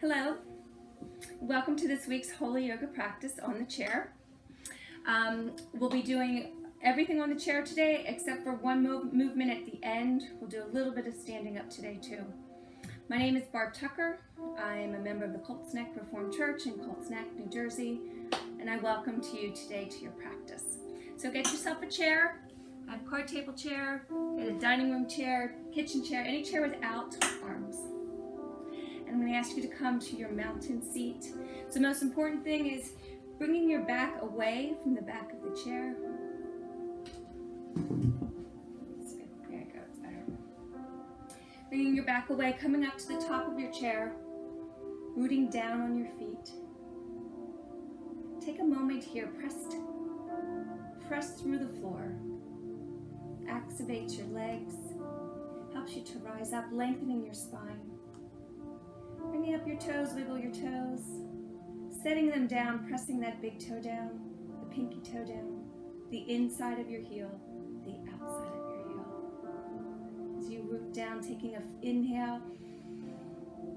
Hello, welcome to this week's Holy Yoga practice on the chair. We'll be doing everything on the chair today except for one movement at the end. We'll do a little bit of standing up today too. My name is Barb Tucker. I'm a member of the Colts Reformed Church in Colts New Jersey, and I welcome you today to your practice. So get yourself a chair. I have a card table chair, get a dining room chair, kitchen chair, any chair without arms. And I'm going to ask you to come to your mountain seat. So the most important thing is bringing your back away from the back of the chair. There it goes. Better. Bringing your back away, coming up to the top of your chair, rooting down on your feet. Take a moment here, press through the floor. Activates your legs, helps you to rise up, lengthening your spine. Bringing up your toes, wiggle your toes. Setting them down, pressing that big toe down, the pinky toe down, the inside of your heel, the outside of your heel. As you root down, taking an inhale,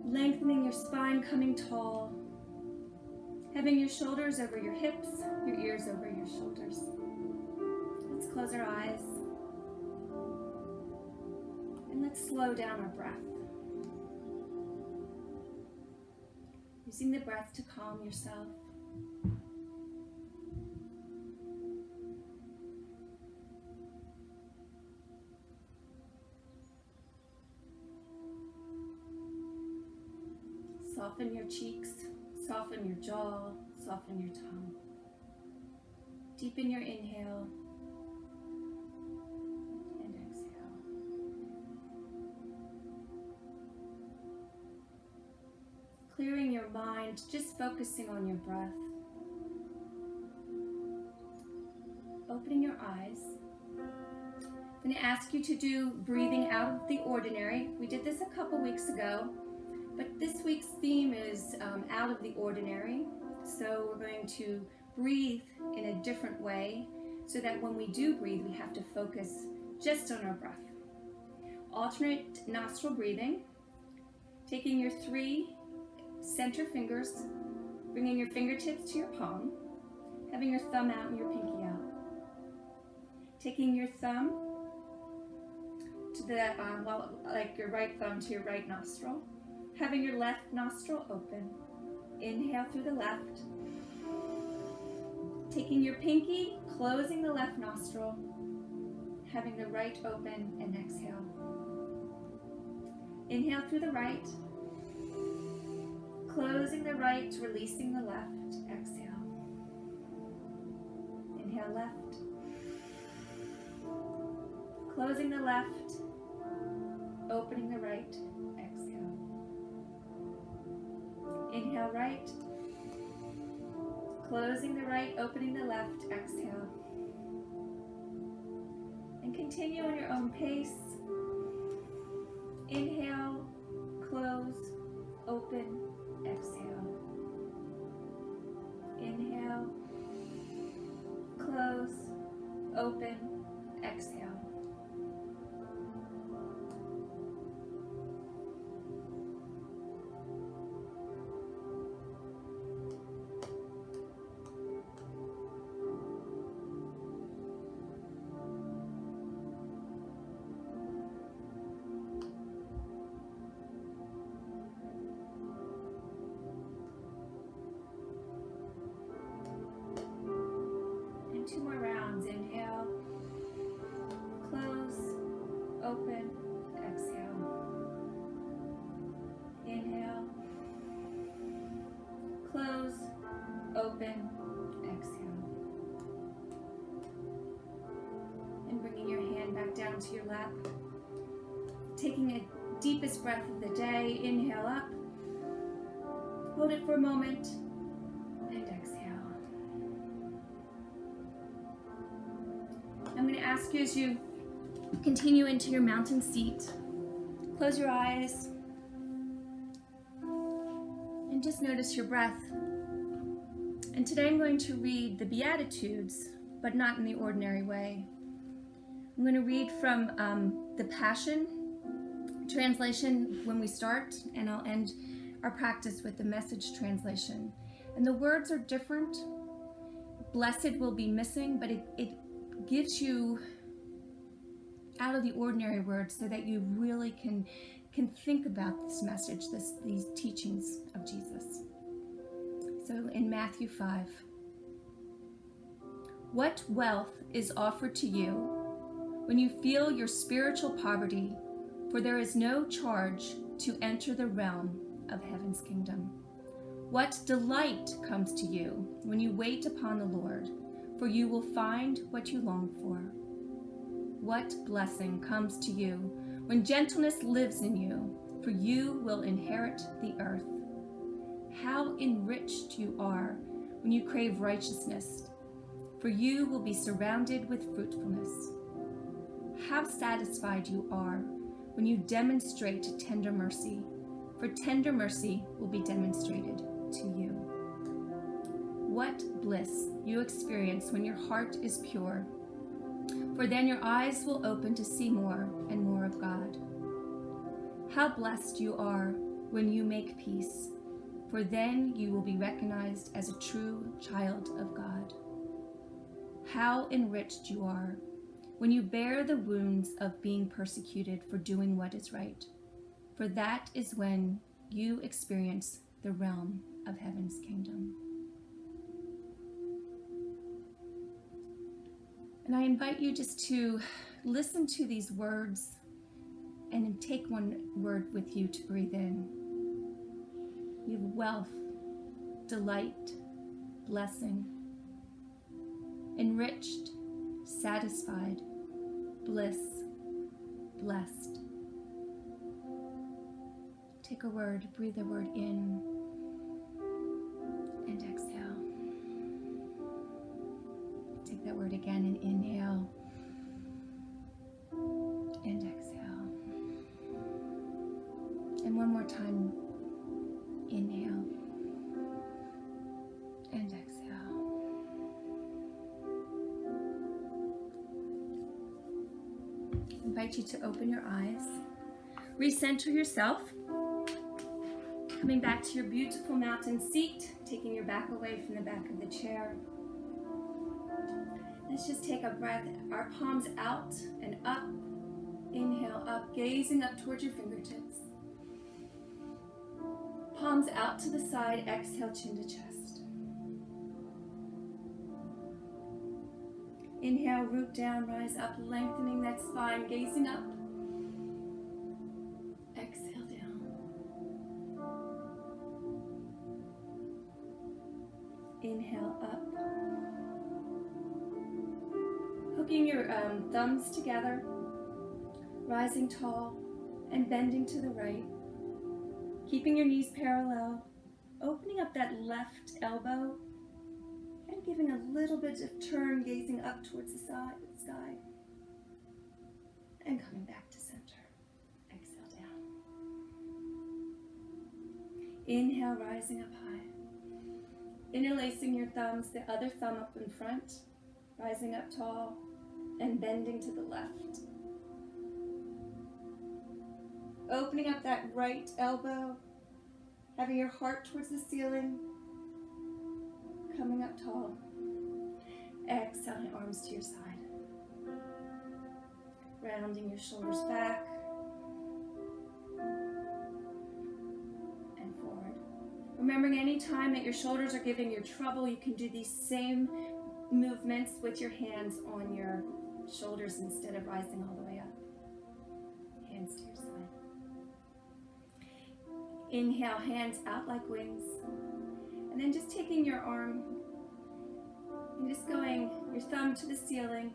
lengthening your spine, coming tall. Having your shoulders over your hips, your ears over your shoulders. Let's close our eyes. And let's slow down our breath. Using the breath to calm yourself. Soften your cheeks, soften your jaw, soften your tongue. Deepen your inhale and exhale. Clearing your mind, just focusing on your breath. Opening your eyes. I'm going to ask you to do breathing out of the ordinary. We did this a couple weeks ago, but this week's theme is out of the ordinary. So we're going to breathe in a different way so that when we do breathe, we have to focus just on our breath. Alternate nostril breathing, taking your 3 center fingers, bringing your fingertips to your palm, having your thumb out and your pinky out. Taking your thumb to the, like your right thumb to your right nostril, having your left nostril open. Inhale through the left. Taking your pinky, closing the left nostril, having the right open, and exhale. Inhale through the right. Closing the right, releasing the left, exhale. Inhale left. Closing the left, opening the right, exhale. Inhale right. Closing the right, opening the left, exhale. And continue on your own pace. Inhale, close, open, exhale. Inhale, close, open, exhale. Two more rounds. Inhale, close, open, exhale. Inhale, close, open, exhale. And bringing your hand back down to your lap. Taking a deepest breath of the day. Inhale up. Hold it for a moment. And exhale. I'm going to ask you as you continue into your mountain seat, close your eyes and just notice your breath. And today I'm going to read the Beatitudes, but not in the ordinary way. I'm going to read from the Passion translation when we start, and I'll end our practice with the Message translation. And the words are different. Blessed will be missing, but it gives you out of the ordinary words so that you really can think about this message, these teachings of Jesus. So in Matthew 5, what wealth is offered to you when you feel your spiritual poverty, for there is no charge to enter the realm of heaven's kingdom. What delight comes to you when you wait upon the Lord, for you will find what you long for. What blessing comes to you when gentleness lives in you, for you will inherit the earth. How enriched you are when you crave righteousness, for you will be surrounded with fruitfulness. How satisfied you are when you demonstrate tender mercy, for tender mercy will be demonstrated to you. What bliss you experience when your heart is pure, for then your eyes will open to see more and more of God. How blessed you are when you make peace, for then you will be recognized as a true child of God. How enriched you are when you bear the wounds of being persecuted for doing what is right, for that is when you experience the realm of heaven's kingdom. And I invite you just to listen to these words and take one word with you to breathe in. You have wealth, delight, blessing, enriched, satisfied, bliss, blessed. Take a word, breathe a word in, and exhale. Take that word again and inhale and exhale. And one more time, inhale and exhale. I invite you to open your eyes, recenter yourself, coming back to your beautiful mountain seat, taking your back away from the back of the chair. Let's just take a breath, our palms out and up. Inhale up, gazing up towards your fingertips. Palms out to the side, exhale, chin to chest. Inhale, root down, rise up, lengthening that spine, gazing up. Exhale down. Inhale up. Hooking your thumbs together, rising tall and bending to the right. Keeping your knees parallel, opening up that left elbow and giving a little bit of turn, gazing up towards the sky. And coming back to center. Exhale down. Inhale, rising up high. Interlacing your thumbs, the other thumb up in front, rising up tall and bending to the left. Opening up that right elbow, having your heart towards the ceiling, coming up tall. Exhaling, arms to your side. Rounding your shoulders back and forward. Remembering any time that your shoulders are giving you trouble, you can do these same movements with your hands on your shoulders instead of rising all the way up. Hands to your side. Inhale, hands out like wings. And then just taking your arm and just going your thumb to the ceiling,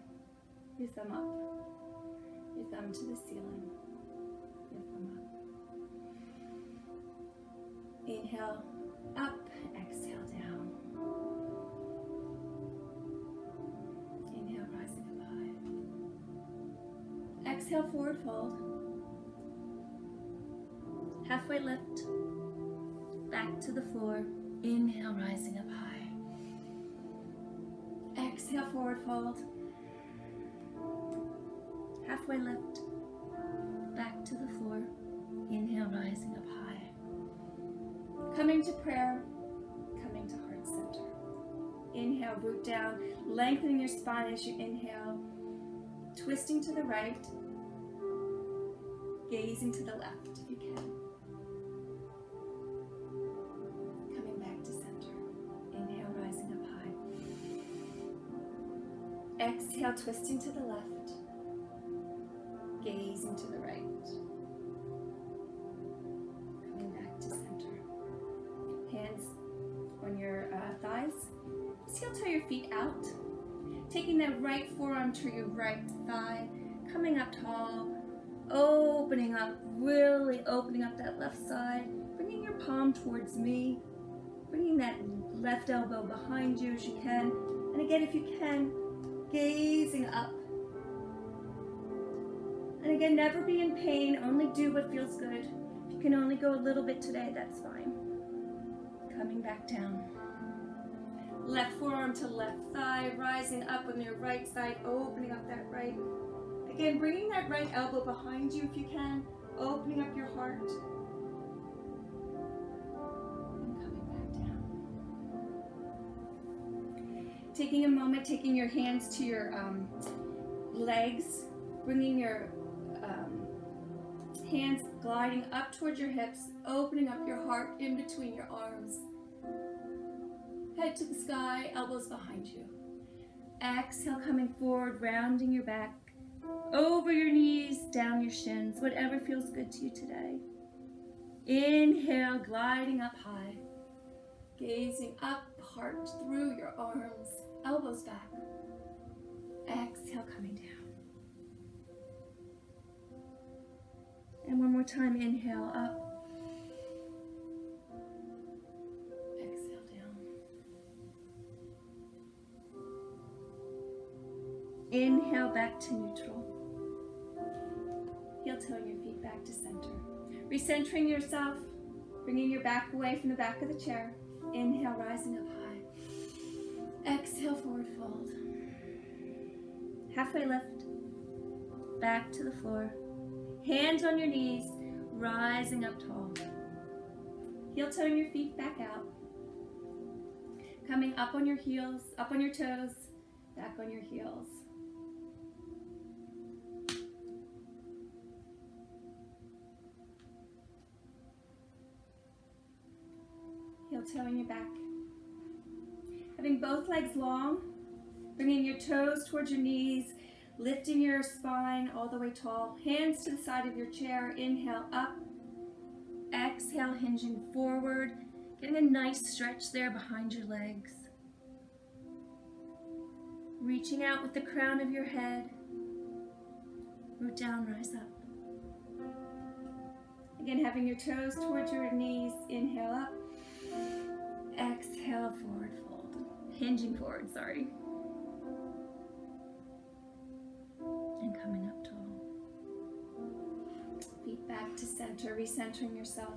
your thumb up. Your thumb to the ceiling, your thumb up. Inhale, up, exhale down. Inhale, rising up high. Exhale, forward fold. Halfway lift, back to the floor. Inhale, rising up high. Exhale, forward fold. Halfway lift, back to the floor. Inhale, rising up high. Coming to prayer, coming to heart center. Inhale, root down, lengthening your spine as you inhale, twisting to the right, gazing to the left if you can. Coming back to center. Inhale, rising up high. Exhale, twisting to the left, gazing to the right. Coming back to center. Hands on your thighs. Heel toe your feet out. Taking that right forearm to your right thigh. Coming up tall. Opening up, really opening up that left side. Bringing your palm towards me. Bringing that left elbow behind you as you can. And again, if you can, gazing up. And again, never be in pain. Only do what feels good. If you can only go a little bit today, that's fine. Coming back down. Left forearm to left thigh, rising up on your right side, opening up that right. Again, bringing that right elbow behind you if you can, opening up your heart. And coming back down. Taking a moment, taking your hands to your legs, bringing your hands gliding up towards your hips, opening up your heart in between your arms. Head to the sky, elbows behind you. Exhale, coming forward, rounding your back, over your knees, down your shins, whatever feels good to you today. Inhale, gliding up high, gazing up, heart through your arms, elbows back. Exhale, coming down. And one more time, inhale up. Exhale down. Inhale back to neutral. Heel toe your feet back to center. Recentering yourself, bringing your back away from the back of the chair. Inhale, rising up high. Exhale, forward fold. Halfway lift. Back to the floor. Hands on your knees, rising up tall. Heel toeing your feet back out. Coming up on your heels, up on your toes, back on your heels. Heel toeing your back. Having both legs long, bringing your toes towards your knees, lifting your spine all the way tall. Hands to the side of your chair. Inhale up. Exhale, hinging forward. Getting a nice stretch there behind your legs. Reaching out with the crown of your head. Root down, rise up. Again, having your toes towards your knees. Inhale up. Exhale, forward fold. Hinging forward, sorry. And coming up tall. Feet back to center, recentering yourself.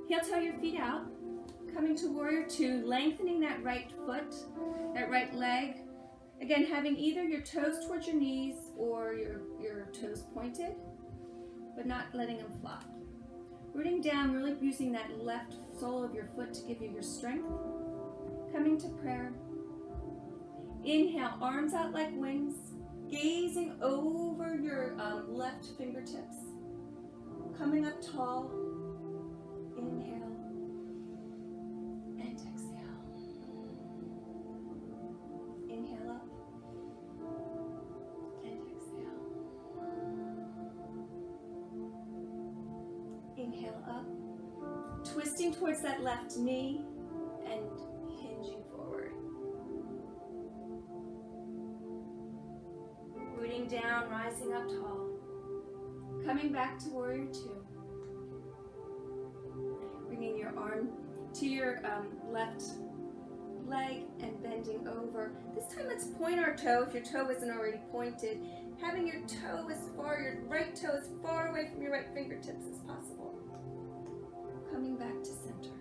Heel toe your feet out. Coming to warrior two, lengthening that right foot, that right leg. Again, having either your toes towards your knees or your toes pointed, but not letting them flop. Rooting down, really using that left sole of your foot to give you your strength. Coming to prayer. Inhale, arms out like wings, gazing over your left fingertips. Coming up tall. Inhale and exhale. Inhale up and exhale. Inhale up, twisting towards that left knee and hinging forward. Rooting down, rising up tall. Coming back to warrior two. Bringing your arm to your left leg and bending over. This time let's point our toe if your toe isn't already pointed. Having your right toe as far away from your right fingertips as possible. Coming back to center.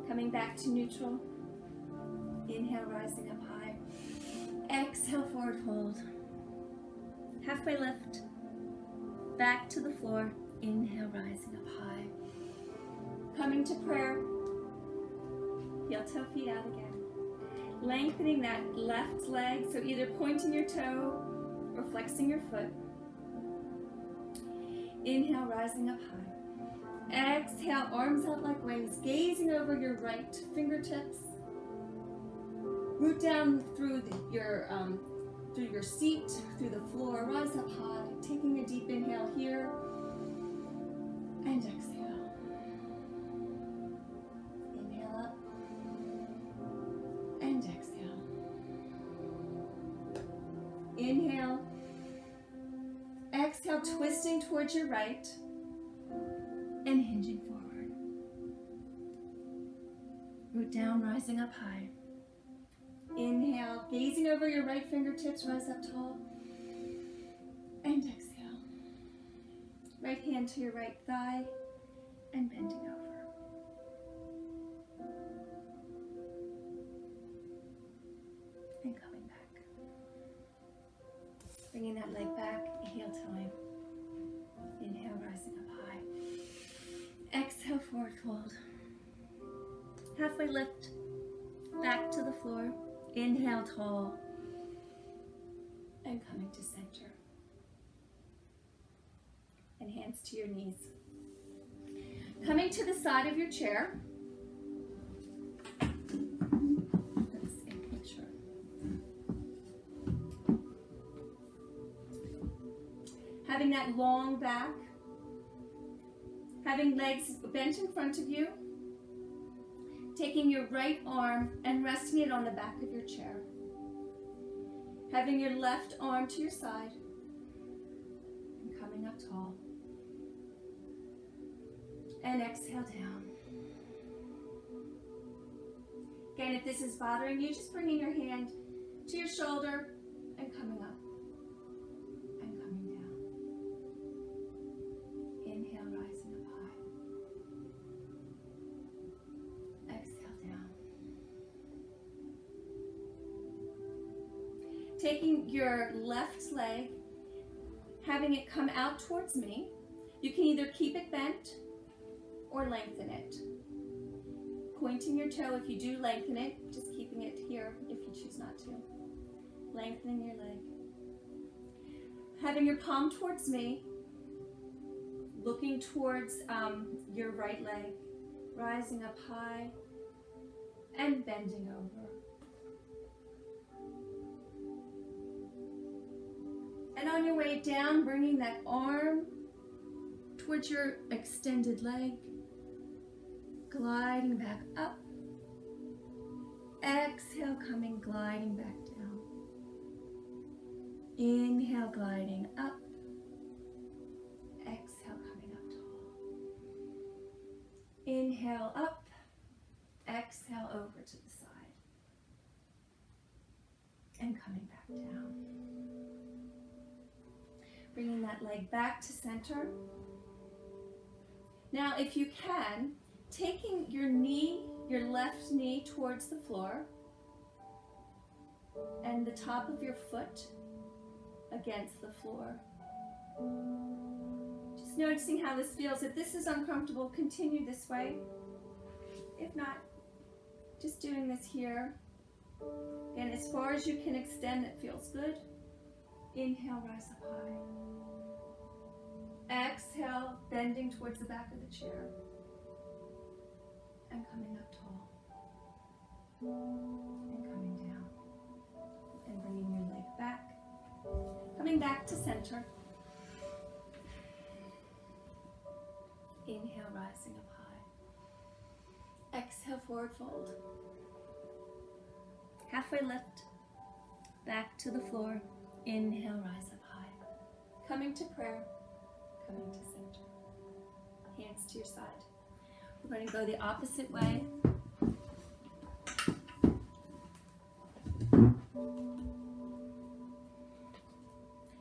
Coming back to neutral. Inhale, rising up high. Exhale, forward fold. Halfway lift, back to the floor. Inhale, rising up high. Coming to prayer. Heel toe feet out again. Lengthening that left leg, so either pointing your toe or flexing your foot. Inhale, rising up high. Exhale, arms out like wings, gazing over your right fingertips. Root down through your seat, through the floor, rise up high, taking a deep inhale here, and exhale. Inhale up, and exhale. Inhale, exhale, twisting towards your right, and hinging forward. Root down, rising up high. Inhale, gazing over your right fingertips, rise up tall, and exhale. Right hand to your right thigh, and bending over. And coming back. Bringing that leg back, heel toeing. Inhale, rising up high. Exhale, forward fold. Halfway lift, back to the floor. Inhale, tall, and coming to center. And hands to your knees. Coming to the side of your chair. Let's see, make sure. Having that long back. Having legs bent in front of you. Taking your right arm and resting it on the back of your chair. Having your left arm to your side and coming up tall. And exhale down. Again, if this is bothering you, just bringing your hand to your shoulder and coming up and coming down. Inhale, rising up high. Exhale down. Taking your left leg, having it come out towards me. You can either keep it bent or lengthen it. Pointing your toe if you do lengthen it, just keeping it here if you choose not to. Lengthening your leg. Having your palm towards me, looking towards your right leg, rising up high and bending over. And on your way down, bringing that arm towards your extended leg, gliding back up. Exhale, coming, gliding back down. Inhale, gliding up. Exhale, coming up tall. Inhale, up. Exhale, over to the side. And coming back down. Bringing that leg back to center. Now, if you can, taking your knee, your left knee towards the floor and the top of your foot against the floor. Just noticing how this feels. If this is uncomfortable, continue this way. If not, just doing this here. And as far as you can extend, it feels good. Inhale, rise up high. Exhale, bending towards the back of the chair. And coming up tall. And coming down. And bringing your leg back. Coming back to center. Inhale, rising up high. Exhale, forward fold. Halfway lift. Back to the floor. Inhale, rise up high. Coming to prayer. Coming to center. Hands to your side. We're going to go the opposite way.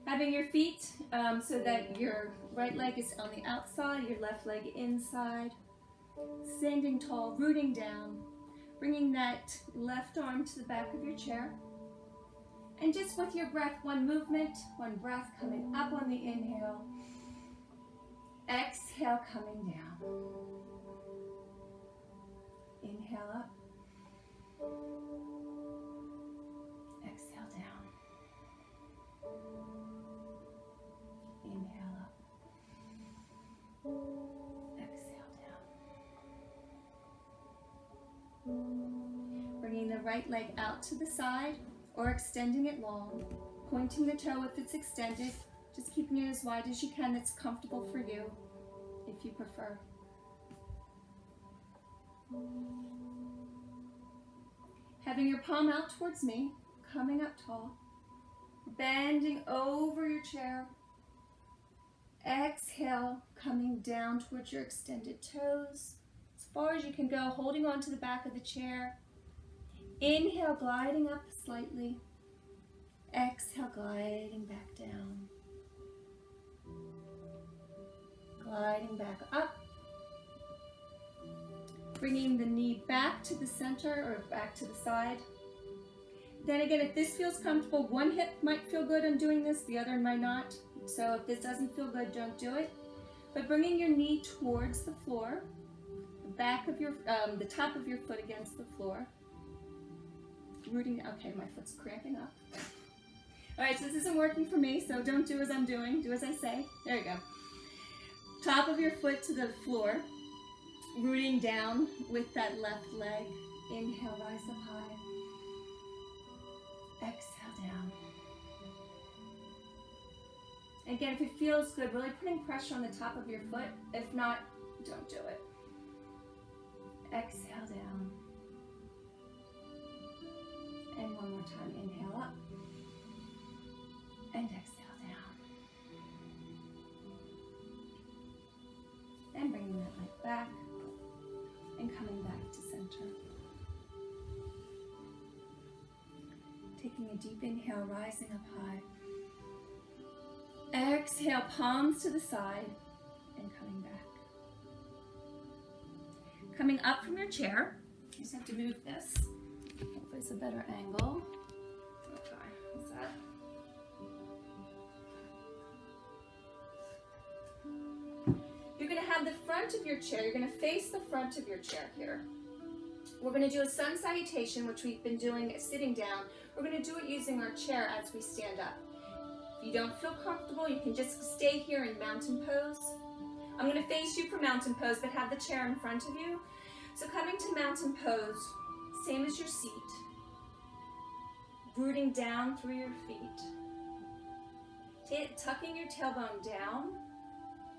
Having your feet so that your right leg is on the outside, your left leg inside. Standing tall, rooting down. Bringing that left arm to the back of your chair. And just with your breath, one movement, one breath coming up on the inhale. Exhale, coming down. Inhale up. Exhale down. Inhale up. Exhale down. Bringing the right leg out to the side or extending it long. Pointing the toe if it's extended. Just keeping it as wide as you can that's comfortable for you, if you prefer. Having your palm out towards me, coming up tall, bending over your chair. Exhale, coming down towards your extended toes, as far as you can go, holding on to the back of the chair. Inhale, gliding up slightly. Exhale, gliding back down. Gliding back up. Bringing the knee back to the center or back to the side. Then again, if this feels comfortable, one hip might feel good on doing this, the other might not. So if this doesn't feel good, don't do it. But bringing your knee towards the floor, the back of your, the top of your foot against the floor. Rooting, okay, my foot's cramping up. All right, so this isn't working for me, so don't do as I'm doing, do as I say. There you go. Top of your foot to the floor, rooting down with that left leg. Inhale, rise up high. Exhale down. Again, if it feels good, really putting pressure on the top of your foot. If not, don't do it. Exhale down. And one more time, inhale up. And exhale down. And bringing that leg back. And coming back to center. Taking a deep inhale, rising up high. Exhale, palms to the side and coming back. Coming up from your chair, you just have to move this. Hopefully it's a better angle. Okay, what's that? You're going to have the front of your chair, you're going to face the front of your chair here. We're going to do a sun salutation, which we've been doing sitting down. We're going to do it using our chair as we stand up. If you don't feel comfortable, you can just stay here in mountain pose. I'm going to face you for mountain pose, but have the chair in front of you. So coming to mountain pose, same as your seat. Rooting down through your feet. Tucking your tailbone down,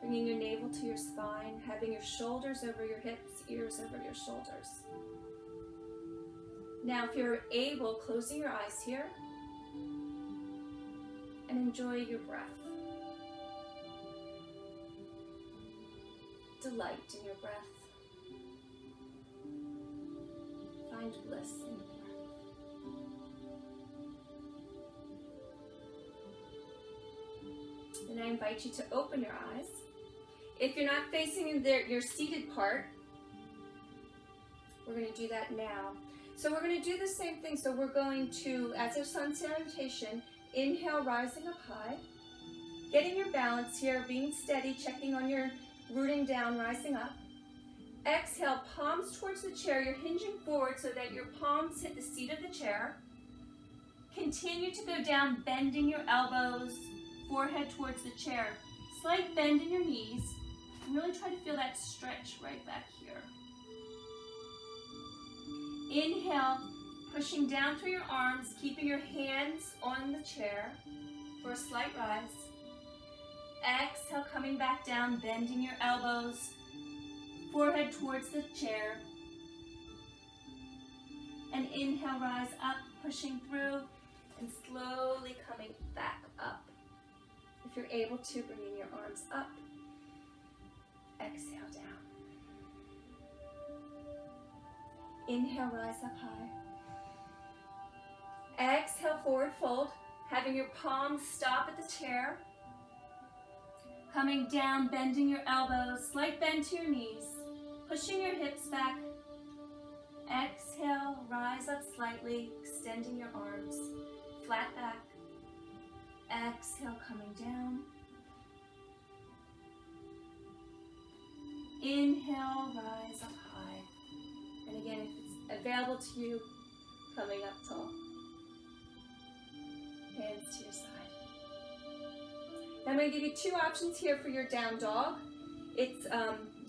bringing your navel to your spine, having your shoulders over your hips, ears over your shoulders. Now, if you're able, closing your eyes here and enjoy your breath. Delight in your breath. Find bliss in your breath. And I invite you to open your eyes. If you're not facing in your seated part, we're going to do that now. So we're going to do the same thing. So we're going to, as a sun salutation, inhale, rising up high. Getting your balance here, being steady, checking on your rooting down, rising up. Exhale, palms towards the chair. You're hinging forward so that your palms hit the seat of the chair. Continue to go down, bending your elbows, forehead towards the chair. Slight bend in your knees. And really try to feel that stretch right back here. Inhale, pushing down through your arms, keeping your hands on the chair for a slight rise. Exhale, coming back down, bending your elbows, forehead towards the chair. And inhale, rise up, pushing through, and slowly coming back up. If you're able to, bringing your arms up. Exhale down. Inhale, rise up high. Exhale, forward fold. Having your palms stop at the chair. Coming down, bending your elbows, slight bend to your knees. Pushing your hips back. Exhale, rise up slightly, extending your arms. flat back. Exhale, coming down. Inhale, rise up high. And again, if it's available to you, coming up tall. Hands to your side. Now I'm going to give you two options here for your down dog. It's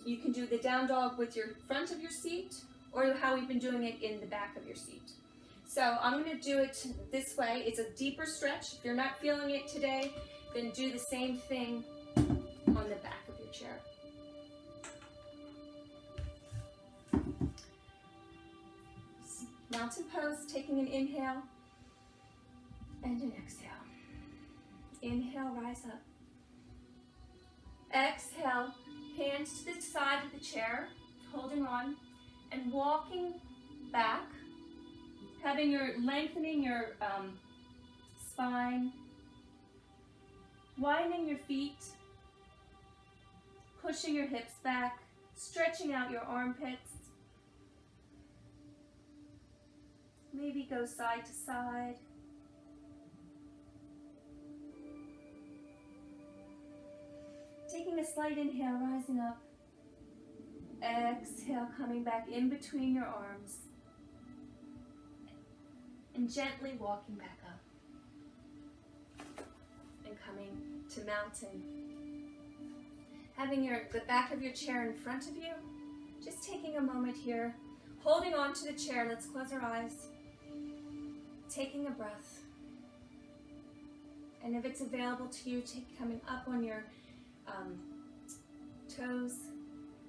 you can do the down dog with your front of your seat, or how we've been doing it in the back of your seat. So I'm going to do it this way. It's a deeper stretch. If you're not feeling it today, then do the same thing on the back of your chair. Mountain pose, taking an inhale and an exhale. Inhale, rise up. Exhale, hands to the side of the chair, holding on, and walking back, lengthening your spine, widening your feet, pushing your hips back, stretching out your armpits. Maybe go side to side. Taking a slight inhale, rising up. Exhale, coming back in between your arms. And gently walking back up. And coming to mountain. Having the back of your chair in front of you. Just taking a moment here. Holding on to the chair. Let's close our eyes. Taking a breath. And if it's available to you, coming up on your toes,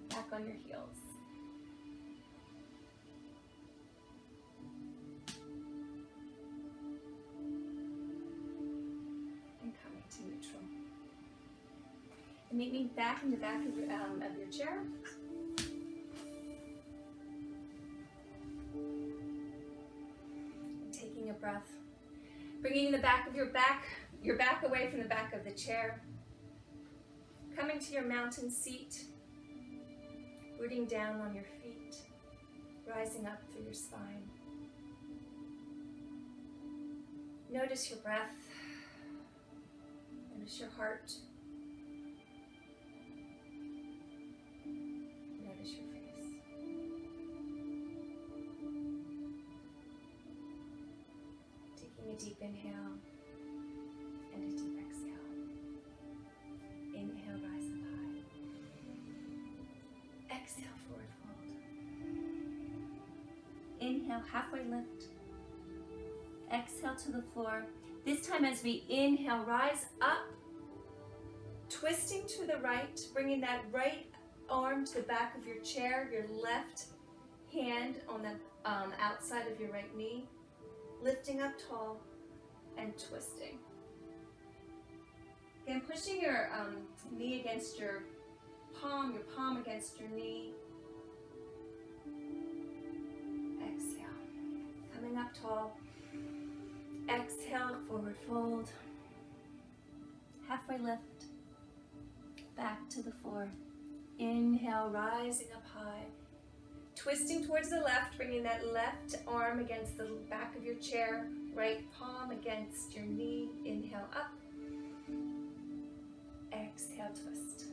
back on your heels. And coming to neutral. And meet me back in the back of your chair. Taking a breath. Bringing the back of your back away from the back of the chair. Coming to your mountain seat, rooting down on your feet, rising up through your spine. Notice your breath, notice your heart, notice your face. Taking a deep inhale and a deep exhale. Inhale, rise up high. Exhale, forward fold. Inhale, halfway lift. Exhale to the floor. This time as we inhale, rise up. Twisting to the right, bringing that right arm to the back of your chair, your left hand on the outside of your right knee. Lifting up tall and twisting. Again, pushing your knee against your palm against your knee. Exhale. Coming up tall. Exhale, forward fold. Halfway lift. Back to the floor. Inhale, rising up high. Twisting towards the left, bringing that left arm against the back of your chair. Right palm against your knee. Inhale up. Exhale, twist.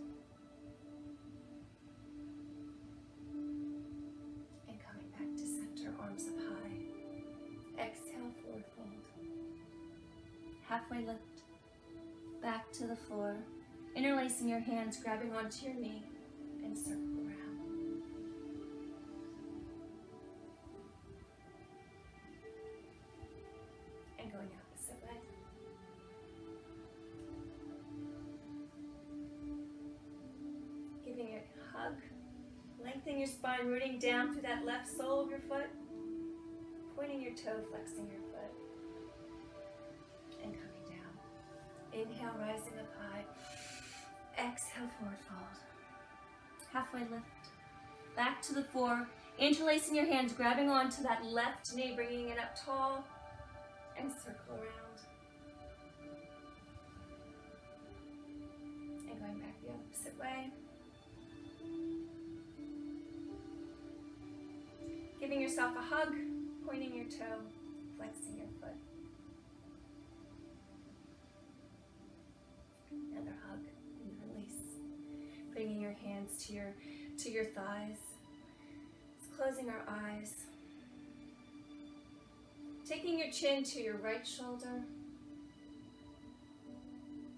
And coming back to center, arms up high. Exhale, forward fold. Halfway lift. Back to the floor. Interlacing your hands, grabbing onto your knee, and circle around. And going opposite way. Giving it a hug. Lengthening your spine, rooting down through that left sole of your foot. Pointing your toe, flexing your foot. And coming down. Inhale, rising up high. Exhale, forward fold. Halfway lift. Back to the floor. Interlacing your hands, grabbing onto that left knee, bringing it up tall. And circle around. And going back the opposite way. Giving yourself a hug, pointing your toe, flexing your foot. your hands to your thighs. Just closing our eyes. Taking your chin to your right shoulder.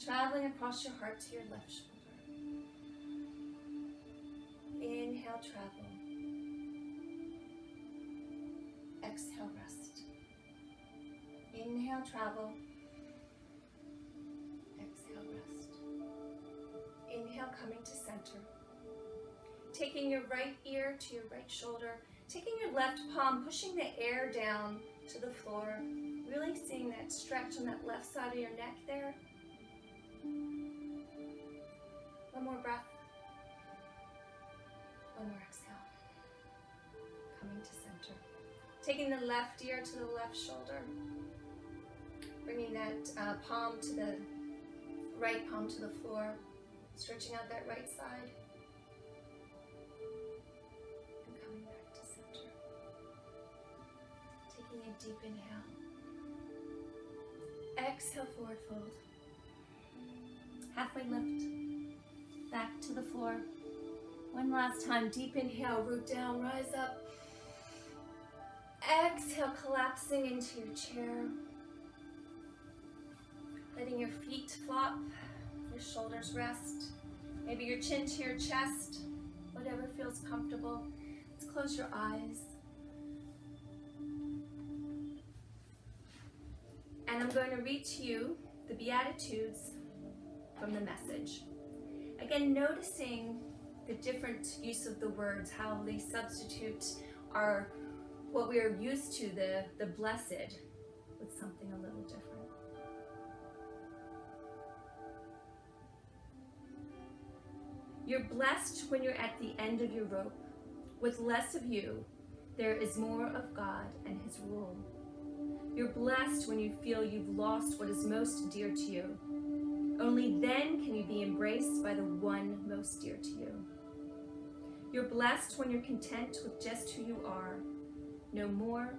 Traveling across your heart to your left shoulder. Inhale, travel. Exhale, rest. Inhale, travel. Exhale, rest. Inhale, coming to center. Taking your right ear to your right shoulder. Taking your left palm, pushing the air down to the floor. Really seeing that stretch on that left side of your neck there. One more breath. One more exhale. Coming to center. Taking the left ear to the left shoulder. Bringing that palm to the right palm to the floor. Stretching out that right side. And coming back to center. Taking a deep inhale. Exhale, forward fold. Halfway lift. Back to the floor. One last time, deep inhale, root down, rise up. Exhale, collapsing into your chair. Letting your feet flop, your shoulders rest. Maybe your chin to your chest, whatever feels comfortable. Let's close your eyes. And I'm going to read to you the Beatitudes from the Message. Again, noticing the different use of the words, how they substitute what we are used to, the blessed, with something a little different. You're blessed when you're at the end of your rope. With less of you, there is more of God and His rule. You're blessed when you feel you've lost what is most dear to you. Only then can you be embraced by the one most dear to you. You're blessed when you're content with just who you are. No more,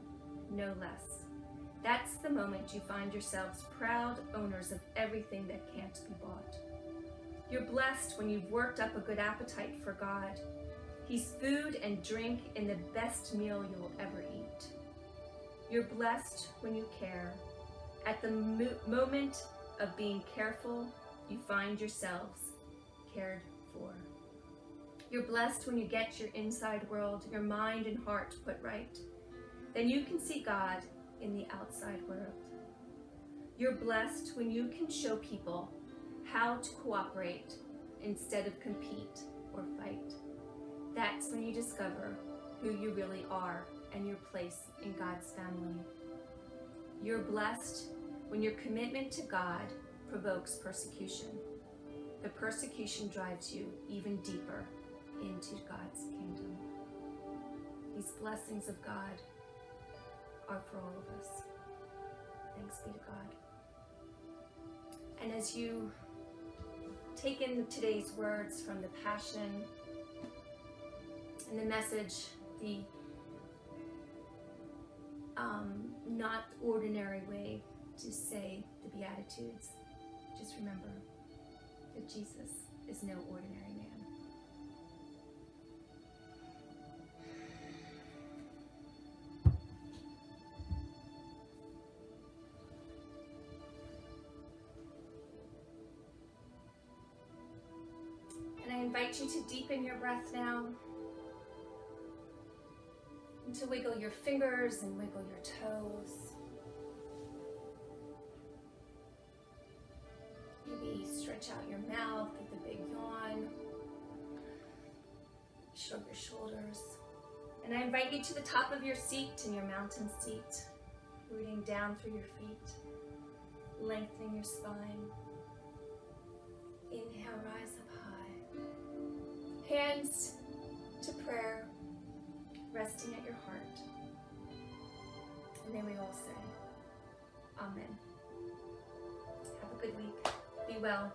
no less. That's the moment you find yourselves proud owners of everything that can't be bought. You're blessed when you've worked up a good appetite for God. He's food and drink in the best meal you'll ever eat. You're blessed when you care. At the moment of being careful, you find yourselves cared for. You're blessed when you get your inside world, your mind and heart put right. Then you can see God in the outside world. You're blessed when you can show people how to cooperate instead of compete or fight. That's when you discover who you really are and your place in God's family. You're blessed when your commitment to God provokes persecution. The persecution drives you even deeper into God's kingdom. These blessings of God are for all of us. Thanks be to God. And as you take in today's words from the Passion and the Message, the not ordinary way to say the Beatitudes, just remember that Jesus is no ordinary man. And I invite you to deepen your breath now, and to wiggle your fingers and wiggle your toes. Maybe stretch out your mouth with a big yawn. Shrug your shoulders. And I invite you to the top of your seat in your mountain seat, rooting down through your feet, lengthening your spine. Inhale, rise up high. Hands to prayer, resting at your heart. And then we all say, Amen. Have a good week. Be well.